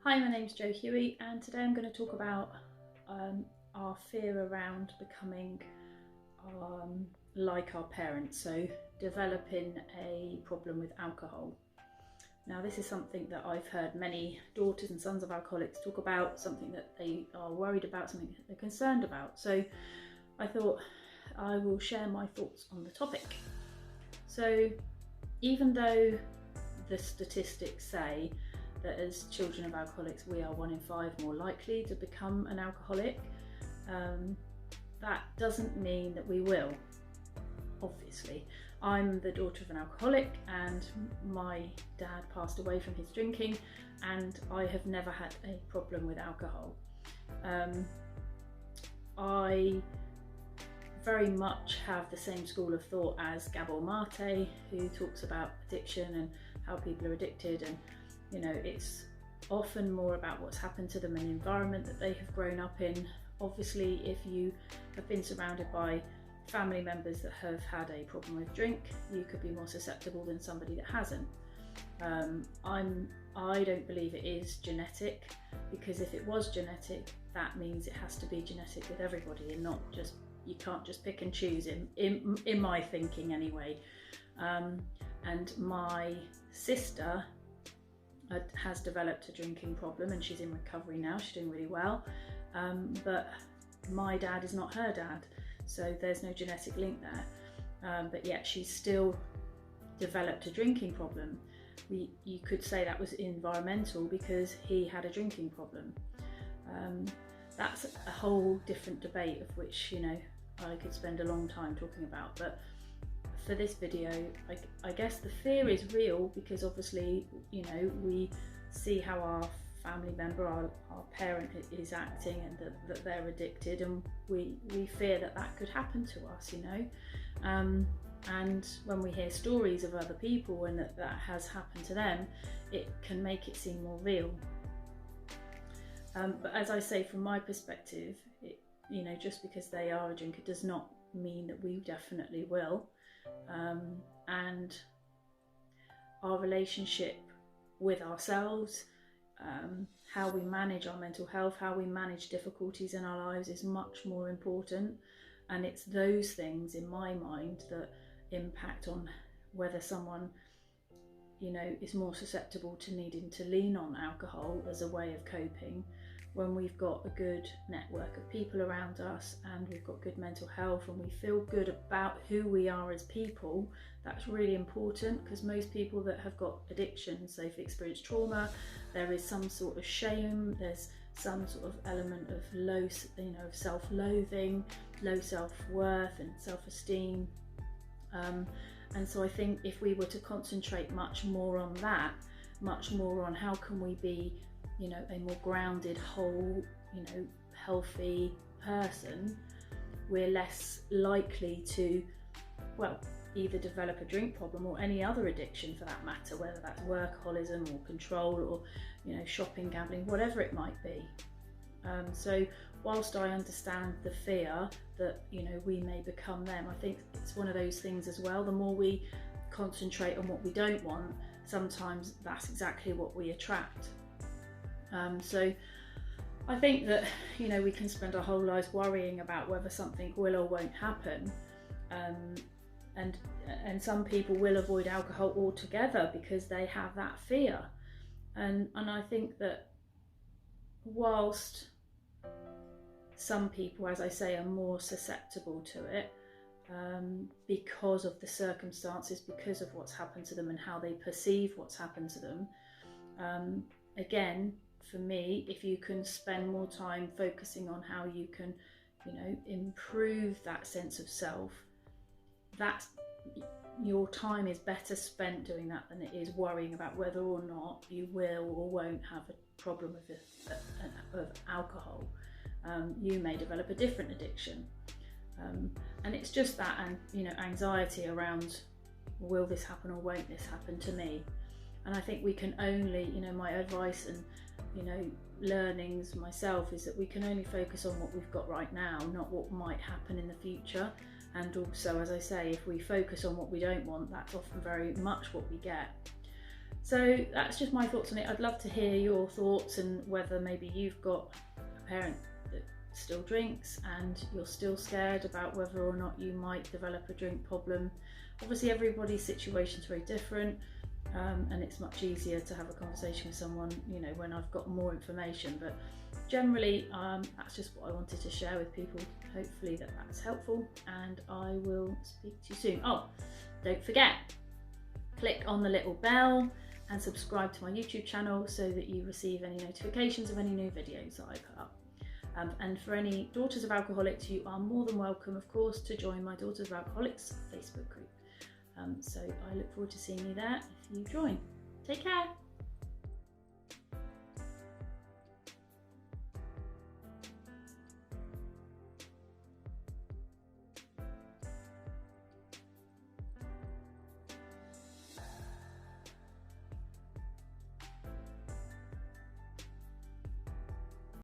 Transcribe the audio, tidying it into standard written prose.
Hi, my name's Jo Huey, and today I'm going to talk about our fear around becoming like our parents, so developing a problem with alcohol. Now, this is something that I've heard many daughters and sons of alcoholics talk about, something that they are worried about, something that they're concerned about. So I thought I will share my thoughts on the topic. So even though the statistics say that as children of alcoholics we are 1 in 5 more likely to become an alcoholic, that doesn't mean that we will, obviously. I'm the daughter of an alcoholic and my dad passed away from his drinking, and I have never had a problem with alcohol. I very much have the same school of thought as Gabor Mate, who talks about addiction and how people are addicted, and it's often more about what's happened to them and the environment that they have grown up in. Obviously, if you have been surrounded by family members that have had a problem with drink, you could be more susceptible than somebody that hasn't. I don't believe it is genetic, because if it was genetic, that means it has to be genetic with everybody, and not just, you can't just pick and choose in my thinking anyway. And my sister has developed a drinking problem, and she's in recovery now. She's doing really well, but my dad is not her dad, so there's no genetic link there, but yet she's still developed a drinking problem. You could say that was environmental, because he had a drinking problem. That's a whole different debate, of which I could spend a long time talking about, but for this video, I guess the fear is real, because obviously, we see how our family member, our parent is acting, and that they're addicted, and we fear that could happen to us, and when we hear stories of other people and that has happened to them, it can make it seem more real. But as I say, from my perspective, just because they are a drinker does not mean that we definitely will. And our relationship with ourselves, how we manage our mental health, how we manage difficulties in our lives is much more important. And it's those things, in my mind, that impact on whether someone is more susceptible to needing to lean on alcohol as a way of coping. When we've got a good network of people around us, and we've got good mental health, and we feel good about who we are as people, that's really important, because most people that have got addictions, they've experienced trauma, there is some sort of shame, there's some sort of element of low, of self-loathing, low self-worth and self-esteem. And so I think if we were to concentrate much more on that, much more on how can we be a more grounded, whole, healthy person, we're less likely to, either develop a drink problem or any other addiction for that matter, whether that's workaholism or control or, shopping, gambling, whatever it might be. So whilst I understand the fear that, we may become them, I think it's one of those things as well. The more we concentrate on what we don't want, sometimes that's exactly what we attract. So I think that, we can spend our whole lives worrying about whether something will or won't happen. And some people will avoid alcohol altogether because they have that fear. And I think that whilst some people, as I say, are more susceptible to it, because of the circumstances, because of what's happened to them and how they perceive what's happened to them, again, for me, if you can spend more time focusing on how you can, improve that sense of self, that your time is better spent doing that than it is worrying about whether or not you will or won't have a problem with alcohol. You may develop a different addiction, and it's just that, and anxiety around, will this happen or won't this happen to me? And I think we can only, my advice and learnings myself is that we can only focus on what we've got right now, not what might happen in the future. And also, as I say, if we focus on what we don't want, that's often very much what we get. So that's just my thoughts on it. I'd love to hear your thoughts, and whether maybe you've got a parent that still drinks and you're still scared about whether or not you might develop a drink problem. Obviously everybody's situation is very different, and it's much easier to have a conversation with someone, you know, when I've got more information. But generally, that's just what I wanted to share with people. Hopefully that's helpful, and I will speak to you soon. Oh, don't forget, click on the little bell and subscribe to my YouTube channel so that you receive any notifications of any new videos that I put up. And for any Daughters of Alcoholics, you are more than welcome, of course, to join my Daughters of Alcoholics Facebook group. So I look forward to seeing you there if you join. Take care.